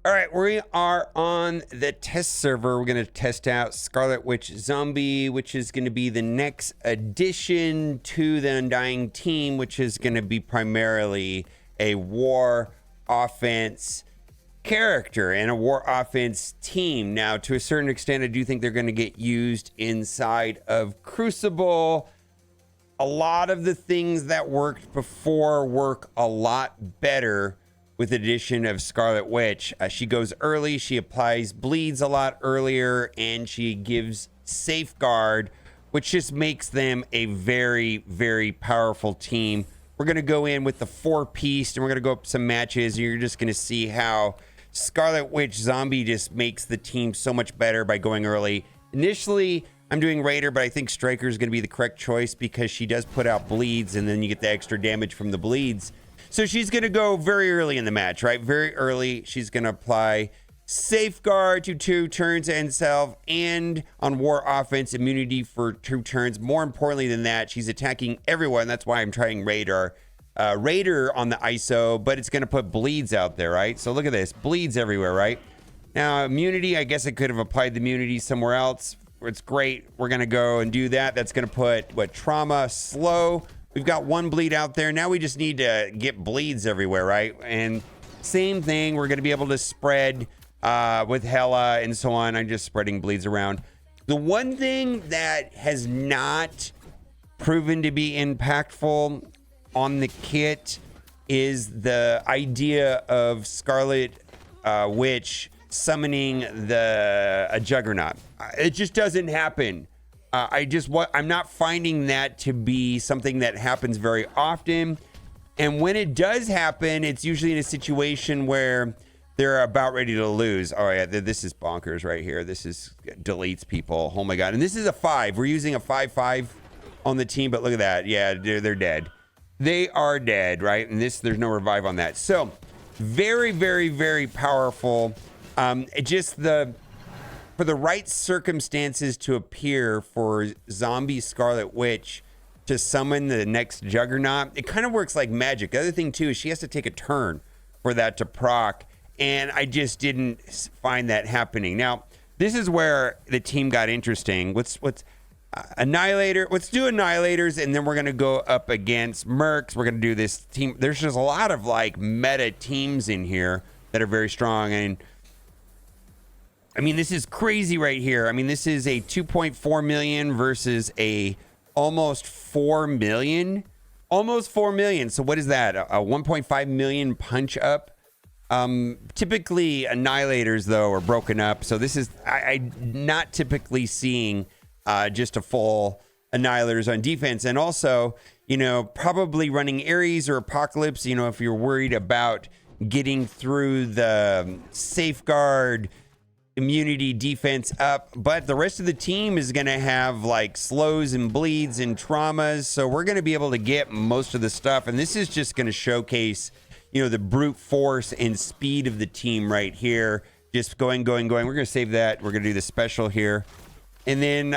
All right, we are on the test server. We're going to test out Scarlet Witch Zombie, which is going to be the next addition to the Undying team, which is going to be primarily a war offense character and a war offense team. Now, to a certain extent, I do think they're going to get used inside of Crucible. A lot of the things that worked before work a lot better with the addition of Scarlet Witch. She goes early, she applies bleeds a lot earlier, and she gives safeguard, which just makes them a very, very powerful team. We're going to go in with the 4-piece, and we're going to go up some matches, and you're just going to see how Scarlet Witch Zombie just makes the team so much better by going early. Initially, I'm doing Raider, but I think Striker is going to be the correct choice because she does put out bleeds, and then you get the extra damage from the bleeds. So she's going to go very early in the match, right? Very early. She's going to apply safeguard to 2 turns and self, and on war offense, immunity for 2 turns. More importantly than that, she's attacking everyone. That's why I'm trying Raider. Raider on the ISO, but it's going to put bleeds out there, right? So look at this. Bleeds everywhere, right? Now, immunity, I guess I could have applied the immunity somewhere else. It's great. We're going to go and do that. That's going to put, trauma, slow. We've got 1 bleed out there. Now we just need to get bleeds everywhere, right? And same thing, we're going to be able to spread with Hela and so on. I'm just spreading bleeds around. The one thing that has not proven to be impactful on the kit is the idea of Scarlet Witch summoning a Juggernaut. It just doesn't happen. I'm not finding that to be something that happens very often. And when it does happen, it's usually in a situation where they're about ready to lose. Oh yeah, this is bonkers right here. This is deletes people. Oh my God. And this is a 5. We're using a 5/5 on the team, but look at that. Yeah, they're dead. They are dead, right? And there's no revive on that. So very, very, very powerful. For the right circumstances to appear for zombie Scarlet Witch to summon the next Juggernaut, it kind of works like magic. The other thing too is she has to take a turn for that to proc, and I just didn't find that happening. Now, this is where the team got interesting. Let's Annihilator. Let's do Annihilators, and then we're gonna go up against Mercs. We're gonna do this team. There's just a lot of like meta teams in here that are very strong, and I mean, this is crazy right here. I mean, this is a 2.4 million versus a almost 4 million. Almost 4 million. So what is that? A 1.5 million punch up? Typically, Annihilators, though, are broken up. So this is, I'm not typically seeing just a full Annihilators on defense. And also, probably running Ares or Apocalypse, if you're worried about getting through the safeguard immunity defense up, but the rest of the team is going to have like slows and bleeds and traumas, so we're going to be able to get most of the stuff, and this is just going to showcase the brute force and speed of the team right here. Just going. We're going to save that. We're going to do the special here, and then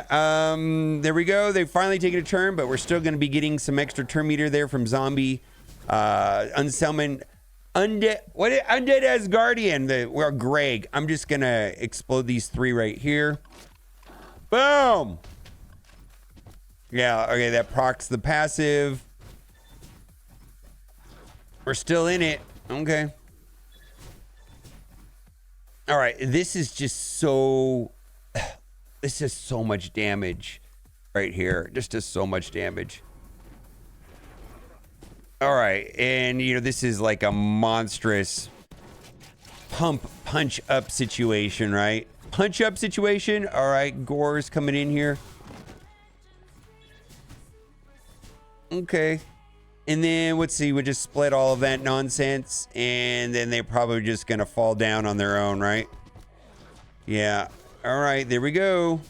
there we go. They've finally taken a turn, but we're still going to be getting some extra turn meter there from zombie unsummon Undead Asgardian, well, Greg. I'm just gonna explode these 3 right here. Boom. Yeah, okay, that procs the passive. We're still in it. Okay. All right, this is so much damage right here. Just does so much damage. All right, and this is like a monstrous punch up situation, right? Punch up situation. All right, Gore's coming in here. Okay, and then let's see. We just split all of that nonsense, and then they're probably just gonna fall down on their own, right? Yeah. All right, there we go.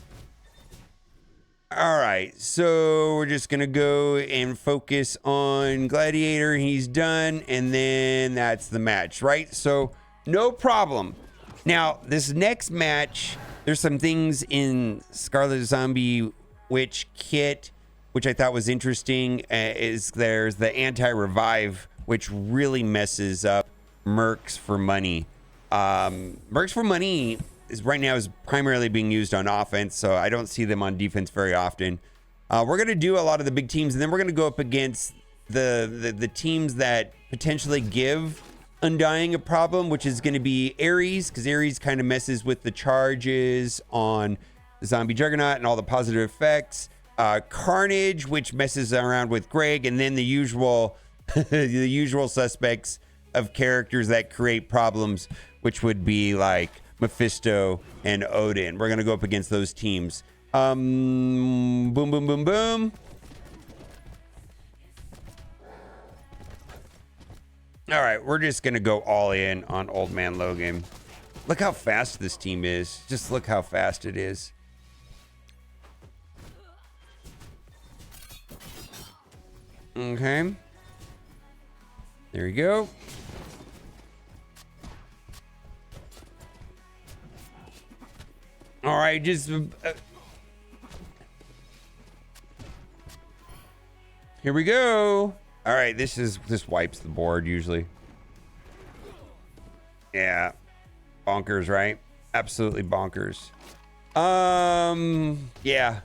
All right, so we're just going to go and focus on Gladiator. He's done, and then that's the match, right? So no problem. Now, this next match, there's some things in Scarlet Zombie Witch kit, which I thought was interesting. There's the anti-revive, which really messes up Mercs for money. Mercs for Money is right now is primarily being used on offense, so I don't see them on defense very often. We're going to do a lot of the big teams, and then we're going to go up against the teams that potentially give Undying a problem, which is going to be Ares, because Ares kind of messes with the charges on Zombie Juggernaut and all the positive effects. Carnage, which messes around with Greg, and then the usual the usual suspects of characters that create problems, which would be like Mephisto and Odin. We're going to go up against those teams. Boom, boom, boom, boom. All right, we're just going to go all in on Old Man Logan. Look how fast this team is. Just look how fast it is. Okay. There you go. All right, just... here we go. All right, this wipes the board usually. Yeah. Bonkers, right? Absolutely bonkers. Yeah.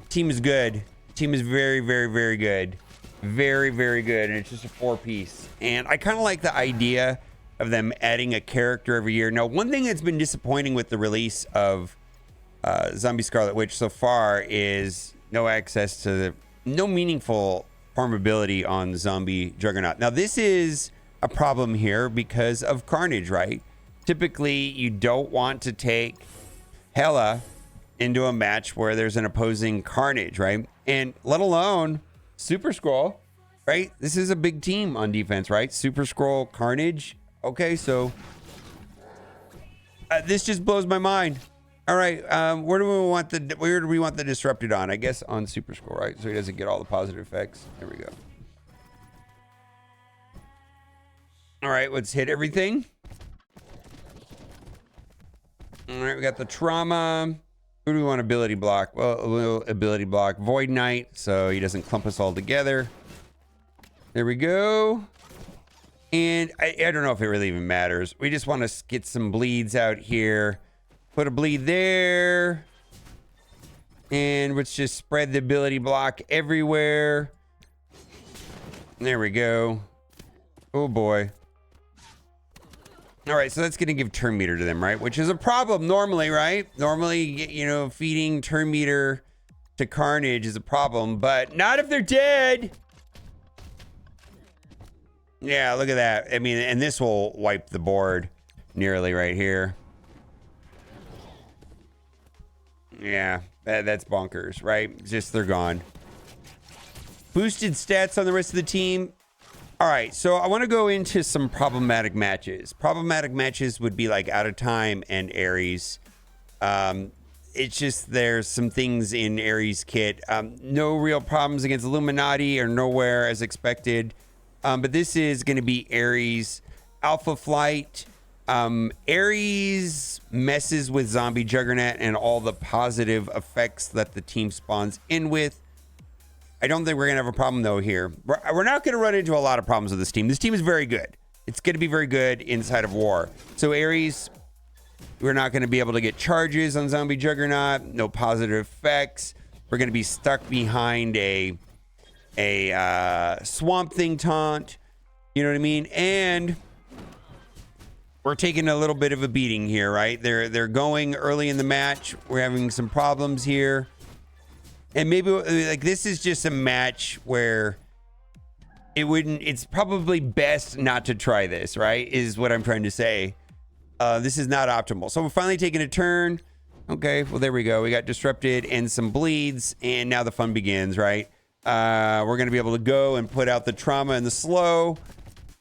Team is good. Team is very, very, very good. Very, very good. And it's just a 4-piece. And I kind of like the idea of them adding a character every year. Now, one thing that's been disappointing with the release of Zombie Scarlet Witch so far is no access to no meaningful farmability on Zombie Juggernaut. Now, this is a problem here because of Carnage, right? Typically, you don't want to take Hela into a match where there's an opposing Carnage, right? And let alone Super Skrull, right? This is a big team on defense, right? Super Skrull, Carnage. Okay, so this just blows my mind. All right, where do we want the disrupted on? I guess on Super Skrull, right? So he doesn't get all the positive effects. There we go. All right, let's hit everything. All right, we got the trauma. Who do we want ability block? Well, a little ability block. Void Knight, so he doesn't clump us all together. There we go. And I don't know if it really even matters. We just want to get some bleeds out here. Put a bleed there. And let's just spread the ability block everywhere. There we go. Oh boy. All right, so that's going to give turn meter to them, right? Which is a problem normally, right? Normally, you know, feeding turn meter to Carnage is a problem, but not if they're dead. Yeah, look at that. I mean, and this will wipe the board nearly right here. Yeah, that's bonkers, right? Just they're gone. Boosted stats on the rest of the team. All right, so I want to go into some problematic matches. Problematic matches would be like Out of Time and Ares. It's just there's some things in Ares' kit. No real problems against Illuminati or nowhere as expected. But this is going to be Ares Alpha Flight. Ares messes with Zombie Juggernaut and all the positive effects that the team spawns in with. I don't think we're going to have a problem, though, here. We're not going to run into a lot of problems with this team. This team is very good. It's going to be very good inside of war. So, Ares, we're not going to be able to get charges on Zombie Juggernaut. No positive effects. We're going to be stuck behind a Swamp Thing taunt. You know what I mean? And we're taking a little bit of a beating here, right? They're going early in the match. We're having some problems here. And maybe like this is just a match where it's probably best not to try this, right? Is what I'm trying to say. This is not optimal. So we're finally taking a turn. Okay, well, there we go. We got disrupted and some bleeds, and now the fun begins, right? We're going to be able to go and put out the trauma and the slow.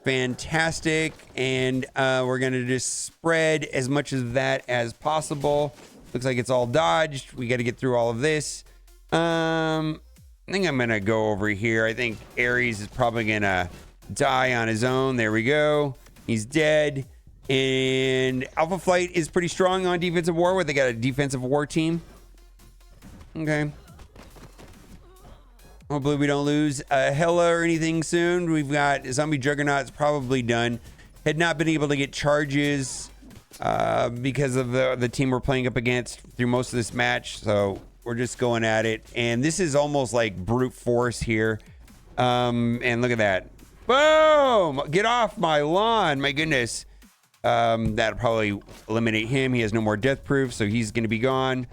Fantastic. And we're going to just spread as much of that as possible. Looks like it's all dodged. We got to get through all of this. I think I'm going to go over here. I think Ares is probably going to die on his own. There we go. He's dead. And Alpha Flight is pretty strong on defensive war, where they got a defensive war team. Okay. Hopefully we don't lose Hela or anything soon. We've got Zombie Juggernaut's probably done. Had not been able to get charges because of the team we're playing up against through most of this match. So we're just going at it. And this is almost like brute force here. And look at that. Boom! Get off my lawn. My goodness. That'll probably eliminate him. He has no more death proof, so he's going to be gone.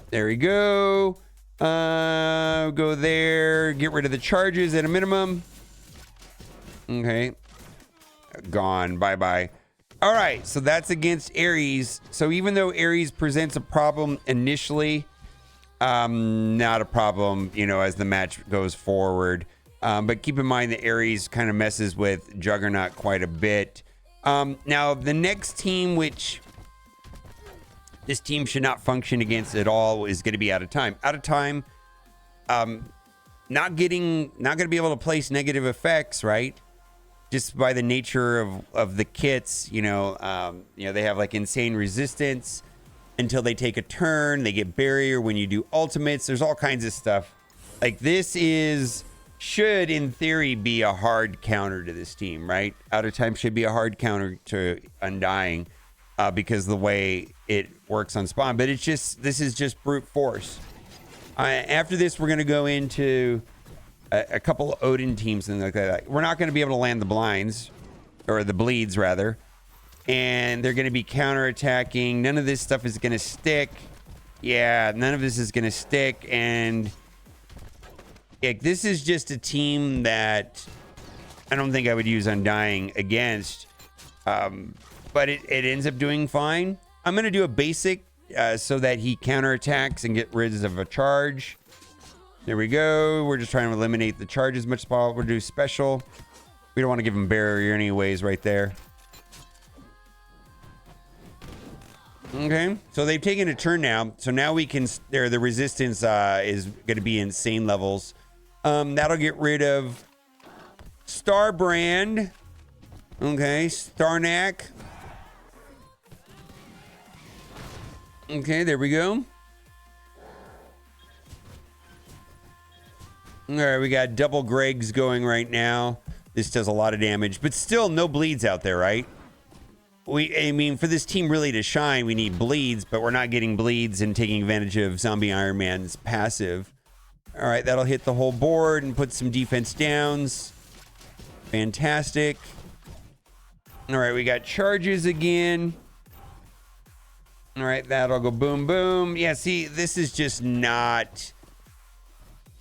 There we go. Go there. Get rid of the charges at a minimum. Okay. Gone. Bye-bye. All right, so that's against Ares. So even though Ares presents a problem initially, not a problem, you know, as the match goes forward. But keep in mind that Ares kind of messes with Juggernaut quite a bit. Now, the next team, which this team should not function against at all, is going to be Out of Time. Out of Time, not going to be able to place negative effects, right? Just by the nature of the kits, you know, they have like insane resistance until they take a turn. They get barrier when you do ultimates. There's all kinds of stuff. Like this should in theory be a hard counter to this team, right? Out of Time should be a hard counter to Undying because the way it works on spawn. But this is just brute force. After this, we're going to go into a couple of Odin teams and like that. We're not going to be able to land the blinds or the bleeds rather, and they're going to be counterattacking. None of this stuff is going to stick. Yeah, none of this is going to stick. And this is just a team that I don't think I would use Undying against, but it ends up doing fine. I'm going to do a basic so that he counterattacks and get rid of a charge. There we go. We're just trying to eliminate the charge as much as possible. We'll do special. We don't want to give him barrier anyways right there. Okay. So they've taken a turn now. So now we can... the resistance is going to be insane levels. That'll get rid of Starbrand. Okay. Starnak. Okay. There we go. All right, we got double Gregs going right now. This does a lot of damage, but still no bleeds out there, right? I mean, for this team really to shine, we need bleeds, but we're not getting bleeds and taking advantage of Zombie Iron Man's passive. All right, that'll hit the whole board and put some defense downs. Fantastic. All right, we got charges again. All right, that'll go boom, boom. Yeah, see, this is just not...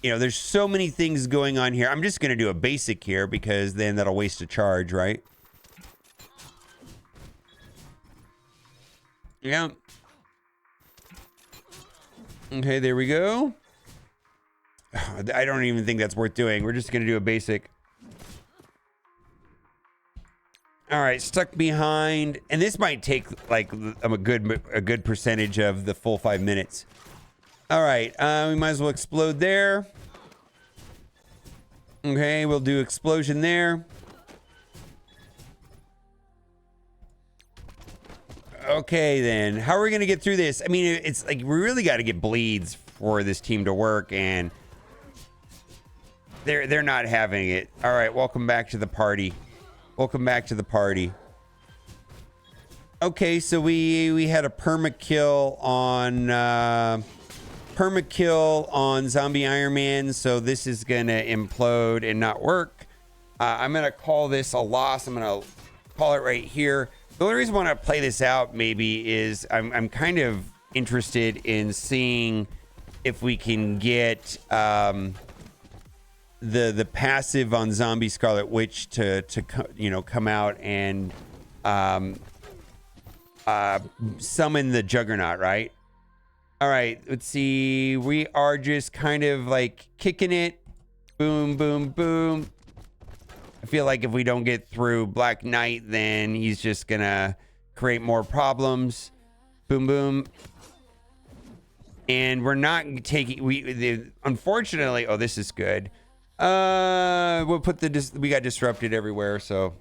You know, there's so many things going on here. I'm just going to do a basic here because then that'll waste a charge, right? Yeah. Okay, there we go. I don't even think that's worth doing. We're just going to do a basic. All right, stuck behind. And this might take like a good percentage of the full 5 minutes. All right, we might as well explode there. Okay, we'll do explosion there. Okay, then. How are we going to get through this? I mean, it's like we really got to get bleeds for this team to work, and they're not having it. All right, welcome back to the party. Welcome back to the party. Okay, so we had a perma-kill on Zombie Iron Man, so this is gonna implode and not work. I'm gonna call this a loss. I'm gonna call it right here. The only reason I want to play this out maybe is I'm kind of interested in seeing if we can get the passive on Zombie Scarlet Witch to come out and summon the Juggernaut, right? All right, let's see. We are just kind of like kicking it. Boom, boom, boom. I feel like if we don't get through Black Knight, then he's just gonna create more problems. Boom, boom. And we're not taking, unfortunately, oh, this is good. We'll put we got disrupted everywhere, so.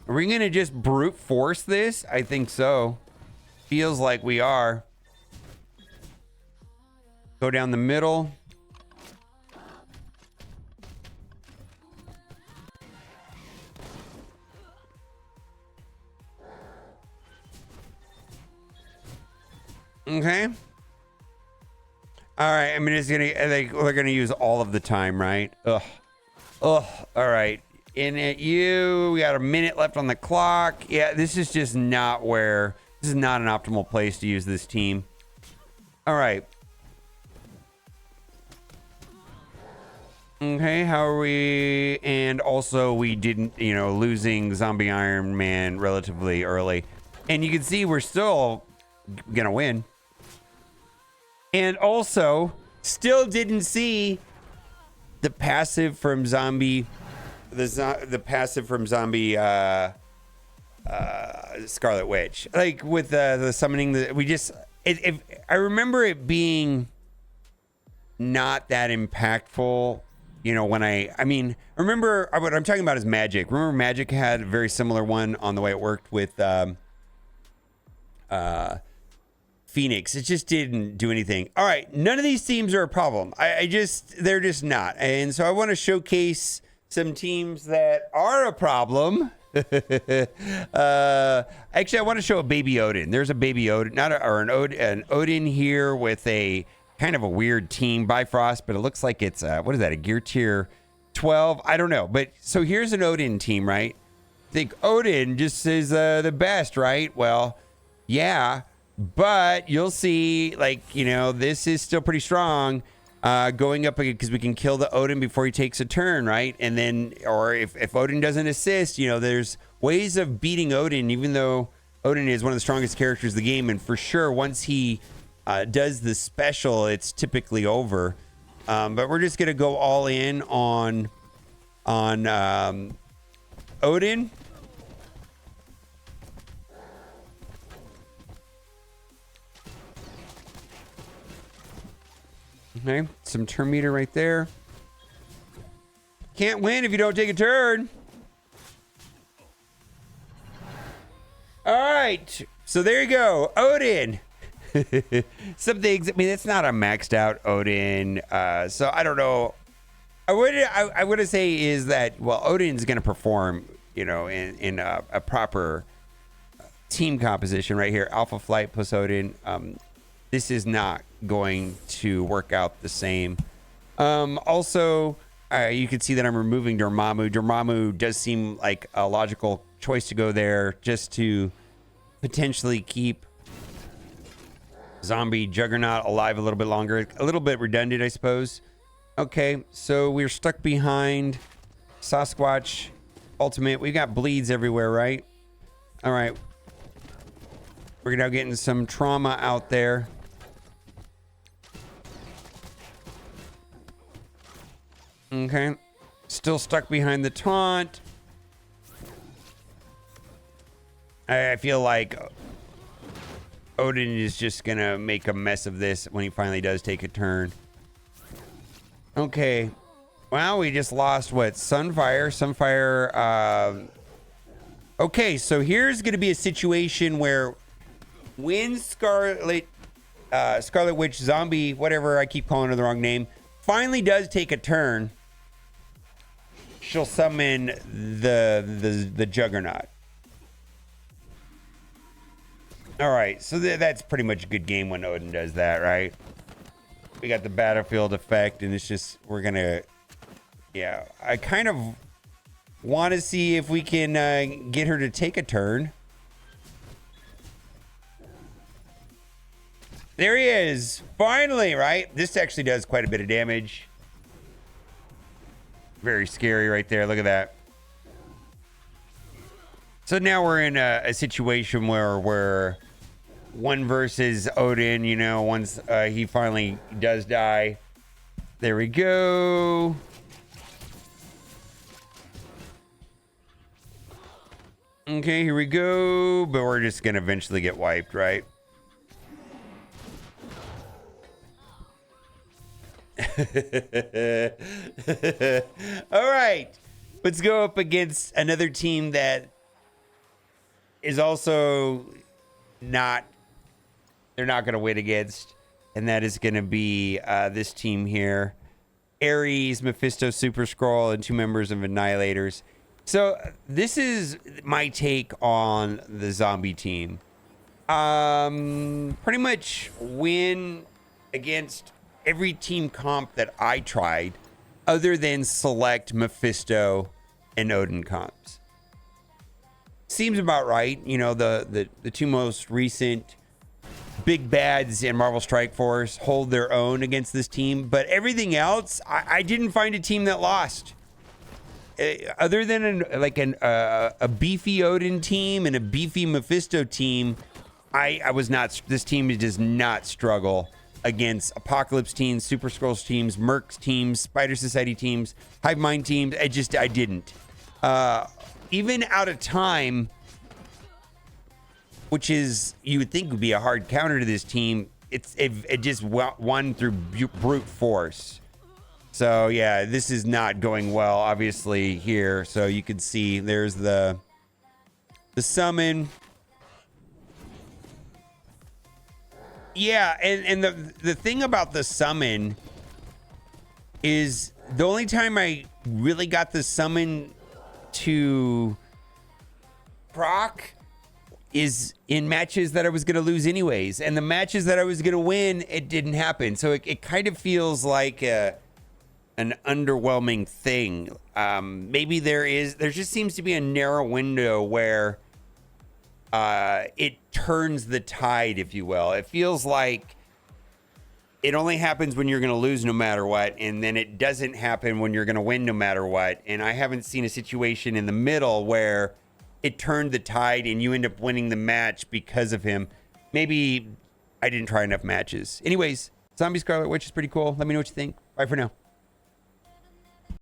Are we gonna just brute force this? I think so. Feels like we are. Go down the middle. Okay. All right. I mean, it's gonna. They're gonna use all of the time, right? Ugh. Ugh. All right. In at you. We got a minute left on the clock. Yeah. This is just not where. This is not an optimal place to use this team. All right. Okay, how are we? And also, we didn't, losing Zombie Iron Man relatively early. And you can see we're still gonna win. And also, still didn't see the passive from Zombie, the passive from Zombie Scarlet Witch. Like with the summoning, I remember it being not that impactful. When I remember what I'm talking about is Magic. Remember Magic had a very similar one on the way it worked with Phoenix. It just didn't do anything. All right, none of these teams are a problem. They're just not. And so I want to showcase some teams that are a problem. Actually, I want to show a baby Odin. There's a baby Odin, an Odin here with a kind of a weird team, Bifrost, but it looks like it's what is that, a gear tier 12? I don't know. But so here's an Odin team, right? I think Odin just is the best, right? Well, yeah, but you'll see, this is still pretty strong going up because we can kill the Odin before he takes a turn, right? And then, or if Odin doesn't assist, there's ways of beating Odin, even though Odin is one of the strongest characters of the game. And for sure, once he does the special, it's typically over. But we're just gonna go all in on Odin. Okay, some turn meter right there. Can't win if you don't take a turn. All right, so there you go, Odin. Some things, it's not a maxed out Odin, so I don't know. I would say is that, well, Odin's going to perform, in a proper team composition right here. Alpha Flight plus Odin. This is not going to work out the same. Also, you can see that I'm removing Dormammu. Dormammu does seem like a logical choice to go there just to potentially keep Zombie Juggernaut alive a little bit longer. A little bit redundant, I suppose. Okay, so we're stuck behind Sasquatch Ultimate. We got bleeds everywhere, right? All right. We're now getting some trauma out there. Okay. Still stuck behind the taunt. I feel like Odin is just gonna make a mess of this when he finally does take a turn. Okay. Well, we just lost what? Sunfire. Okay, so here's gonna be a situation where when Scarlet Witch, Zombie, whatever, I keep calling her the wrong name, finally does take a turn, she'll summon the Juggernaut. All right, so that's pretty much a good game when Odin does that, right? We got the battlefield effect, and it's just, we're gonna, yeah. I kind of want to see if we can get her to take a turn. There he is, finally, right? This actually does quite a bit of damage. Very scary right there, look at that. So now we're in a situation where we're one versus Odin, once he finally does die. There we go. Okay, here we go. But we're just going to eventually get wiped, right? All right. Let's go up against another team that is also not, they're not going to win against, and that is going to be this team here. Ares, Mephisto, Super Skrull, and 2 members of Annihilators. So this is my take on the zombie team. Pretty much win against every team comp that I tried, other than select Mephisto and Odin comps. Seems about right. You know, the two most recent big bads in Marvel Strike Force hold their own against this team, but everything else, I didn't find a team that lost. Other than a beefy Odin team and a beefy Mephisto team, I was not. This team does not struggle against Apocalypse teams, Super Skrulls teams, Mercs teams, Spider Society teams, Hive Mind teams. I didn't. Even out of time, which is you would think would be a hard counter to this team, it just won through brute force. So yeah, this is not going well, obviously, here. So you can see there's the summon. Yeah, and the thing about the summon is the only time I really got the summon to proc is in matches that I was going to lose anyways. And the matches that I was going to win, it didn't happen. So it kind of feels like an underwhelming thing. Maybe there just seems to be a narrow window where it turns the tide, if you will. It feels like it only happens when you're going to lose no matter what, and then it doesn't happen when you're going to win no matter what. And I haven't seen a situation in the middle where it turned the tide and you end up winning the match because of him. Maybe I didn't try enough matches. Anyways, Zombie Scarlet Witch is pretty cool. Let me know what you think. Bye for now.